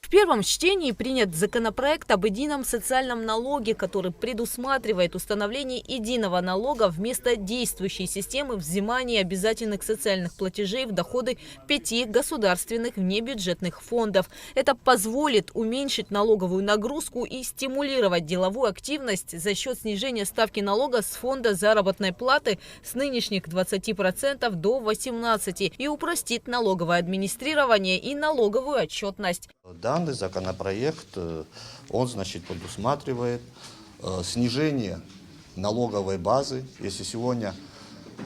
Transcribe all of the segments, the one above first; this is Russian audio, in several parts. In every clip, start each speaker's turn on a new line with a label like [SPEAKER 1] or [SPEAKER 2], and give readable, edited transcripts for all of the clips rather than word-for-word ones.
[SPEAKER 1] В первом чтении принят законопроект об едином социальном налоге, который предусматривает установление единого налога вместо действующей системы взимания обязательных социальных платежей в доходы 5 государственных внебюджетных фондов. Это позволит уменьшить налоговую нагрузку и стимулировать деловую активность за счет снижения ставки налога с фонда заработной платы с нынешних 20% до 18% и упростит налоговое администрирование и налоговую отчетность.
[SPEAKER 2] Данный законопроект, он, предусматривает снижение налоговой базы. Если сегодня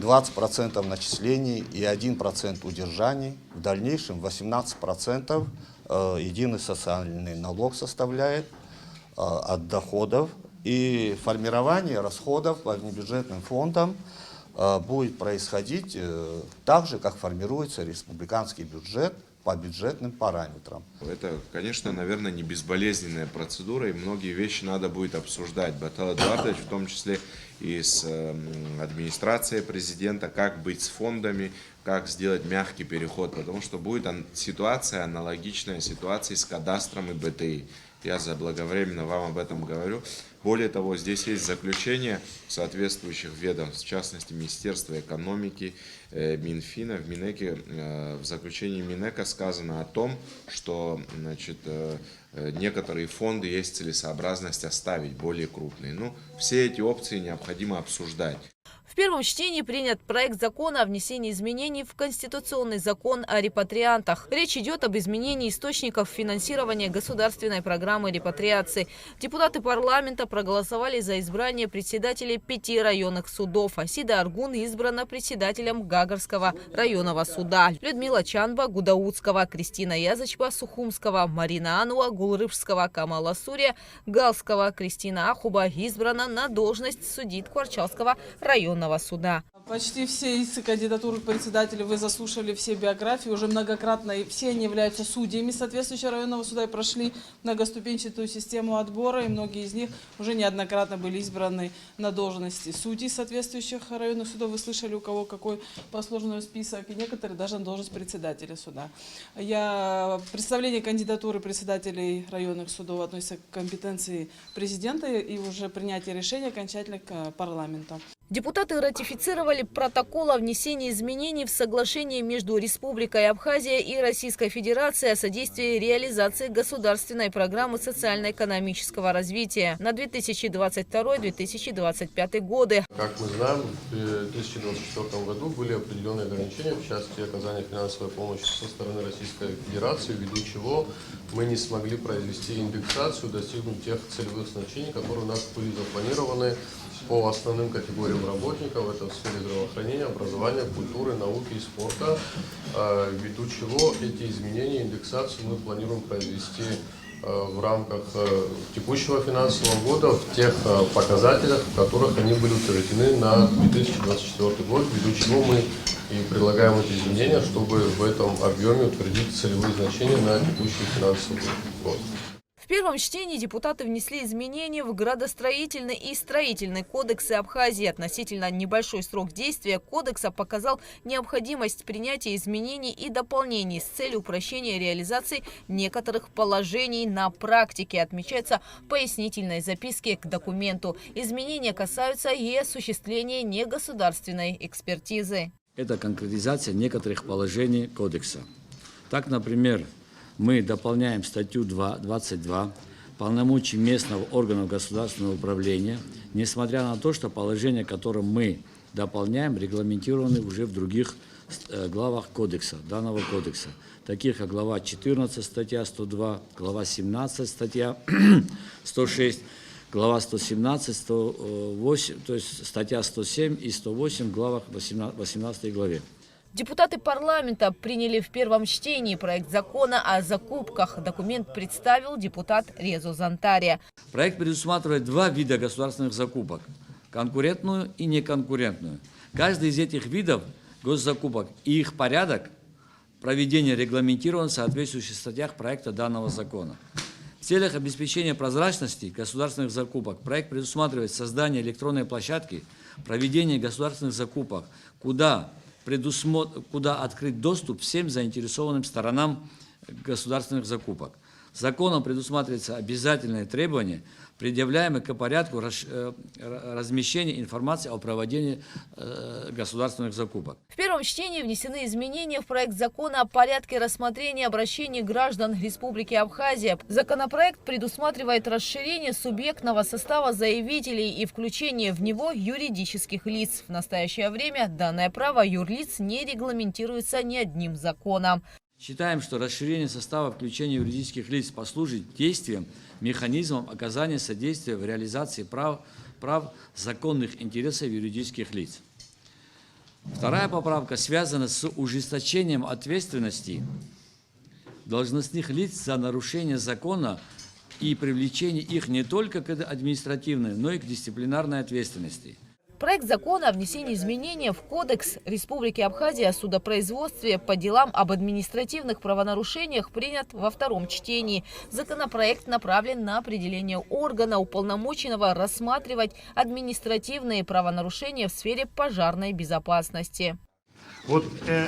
[SPEAKER 2] 20% начислений и 1% удержаний, в дальнейшем 18% единый социальный налог составляет от доходов. И формирование расходов по внебюджетным фондам будет происходить так же, как формируется республиканский бюджет по бюджетным параметрам.
[SPEAKER 3] Это, конечно, наверное, не безболезненная процедура, и многие вещи надо будет обсуждать. Батал Эдуардович, в том числе и с администрацией президента, как быть с фондами, как сделать мягкий переход, потому что будет ситуация аналогичная ситуации с кадастром и БТИ. Я заблаговременно вам об этом говорю. Более того, здесь есть заключение соответствующих ведомств, в частности Министерства экономики, Минфина. В Минэке, в заключении Минэка сказано о том, что некоторые фонды есть целесообразность оставить, более крупные. Все эти опции необходимо обсуждать.
[SPEAKER 1] В первом чтении принят проект закона о внесении изменений в Конституционный закон о репатриантах. Речь идет об изменении источников финансирования государственной программы репатриации. Депутаты парламента проголосовали за избрание председателей 5 районных судов. Асида Аргун избрана председателем Гагарского районного суда. Людмила Чанба – Гудаутского, Кристина Язычба – Сухумского, Марина Ануа – Гулрывского, Камала Сурия – Галского, Кристина Ахуба избрана на должность судьи Тхуарчалского районного суда.
[SPEAKER 4] Почти все из кандидатур председателей вы заслушали все биографии, уже многократно, и все они являются судьями соответствующего районного суда и прошли многоступенчатую систему отбора, и многие из них уже неоднократно были избраны на должности судей соответствующих районных судов. Вы слышали, у кого какой послужной список, и некоторые даже на должность председателя суда. Представление кандидатуры председателей районных судов относится к компетенции президента и уже принятие решения окончательно к парламенту.
[SPEAKER 1] Депутаты ратифицировали протокол о внесении изменений в соглашение между Республикой Абхазия и Российской Федерацией о содействии реализации государственной программы социально-экономического развития на 2022-2025 годы.
[SPEAKER 5] Как мы знаем, в 2024 году были определенные ограничения в части оказания финансовой помощи со стороны Российской Федерации, ввиду чего мы не смогли произвести индексацию, достигнуть тех целевых значений, которые у нас были запланированы по основным категориям работников, это в сфере здравоохранения, образования, культуры, науки и спорта, ввиду чего эти изменения, индексацию мы планируем произвести в рамках текущего финансового года в тех показателях, в которых они были утверждены на 2024 год, ввиду чего мы и предлагаем эти изменения, чтобы в этом объеме утвердить целевые значения на текущий финансовый год.
[SPEAKER 1] В первом чтении депутаты внесли изменения в градостроительный и строительный кодексы Абхазии. Относительно небольшой срок действия кодекса показал необходимость принятия изменений и дополнений с целью упрощения реализации некоторых положений на практике, отмечается в пояснительной записке к документу. Изменения касаются и осуществления негосударственной экспертизы.
[SPEAKER 6] Это конкретизация некоторых положений кодекса. Так, например, мы дополняем статью 22 полномочий местного органа государственного управления, несмотря на то, что положения, которые мы дополняем, регламентированы уже в других главах кодекса, данного кодекса, таких как глава 14, статья 102, глава 17, статья 106, глава 117, 108, то есть статья 107 и 108 в главах 18 главе.
[SPEAKER 1] Депутаты парламента приняли в первом чтении проект закона о закупках. Документ представил депутат Резо Зантария.
[SPEAKER 6] Проект предусматривает два вида государственных закупок – конкурентную и неконкурентную. Каждый из этих видов госзакупок и их порядок проведения регламентирован в соответствующих статьях проекта данного закона. В целях обеспечения прозрачности государственных закупок проект предусматривает создание электронной площадки проведения государственных закупок, куда открыть доступ всем заинтересованным сторонам государственных закупок. Законом предусматривается обязательное требование, предъявляемое к порядку размещения информации о проведении государственных закупок.
[SPEAKER 1] В первом чтении внесены изменения в проект закона о порядке рассмотрения обращений граждан Республики Абхазия. Законопроект предусматривает расширение субъектного состава заявителей и включение в него юридических лиц. В настоящее время данное право юрлиц не регламентируется ни одним законом.
[SPEAKER 6] Считаем, что расширение состава включения юридических лиц послужит действием, механизмом оказания содействия в реализации прав законных интересов юридических лиц. Вторая поправка связана с ужесточением ответственности должностных лиц за нарушение закона и привлечение их не только к административной, но и к дисциплинарной ответственности.
[SPEAKER 1] Проект закона о внесении изменений в Кодекс Республики Абхазия о судопроизводстве по делам об административных правонарушениях принят во втором чтении. Законопроект направлен на определение органа, уполномоченного рассматривать административные правонарушения в сфере пожарной безопасности.
[SPEAKER 7] Вот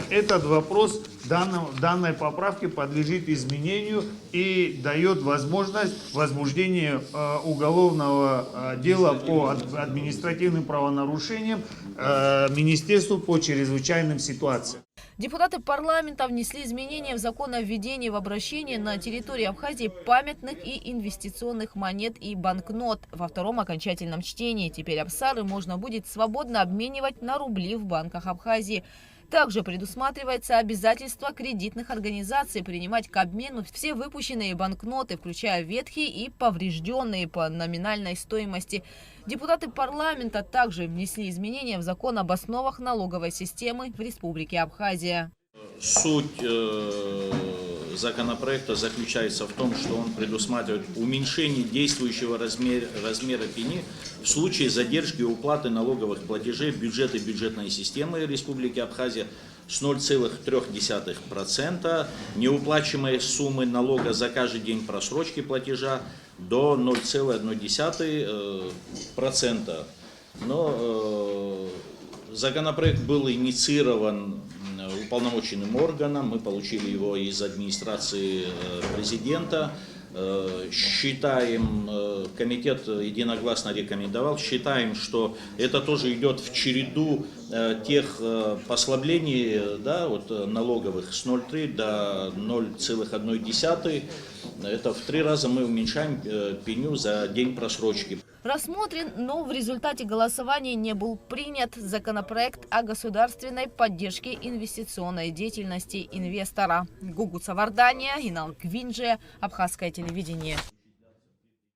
[SPEAKER 7] этот вопрос данной поправки подлежит изменению и дает возможность возбуждения уголовного дела по административным правонарушениям Министерству по чрезвычайным ситуациям.
[SPEAKER 1] Депутаты парламента внесли изменения в закон о введении в обращение на территории Абхазии памятных и инвестиционных монет и банкнот. Во втором окончательном чтении теперь абсары можно будет свободно обменивать на рубли в банках Абхазии. Также предусматривается обязательство кредитных организаций принимать к обмену все выпущенные банкноты, включая ветхие и поврежденные по номинальной стоимости. Депутаты парламента также внесли изменения в закон об основах налоговой системы в Республике Абхазия.
[SPEAKER 8] Суть законопроекта заключается в том, что он предусматривает уменьшение действующего размера пени в случае задержки уплаты налоговых платежей в бюджет и бюджетной системы Республики Абхазия с 0,3% неуплачиваемой суммы налога за каждый день просрочки платежа до 0,1%. Но законопроект был инициирован уполномоченным органом, мы получили его из администрации президента. Считаем, комитет единогласно рекомендовал, считаем, что это тоже идет в череду тех послаблений, да, вот, налоговых с 0,3 до 0,1. Это в 3 раза мы уменьшаем пеню за день просрочки.
[SPEAKER 1] Рассмотрен, но в результате голосования не был принят законопроект о государственной поддержке инвестиционной деятельности инвестора. Гугуца Вардания, Инал Гвинджи, Абхазское телевидение.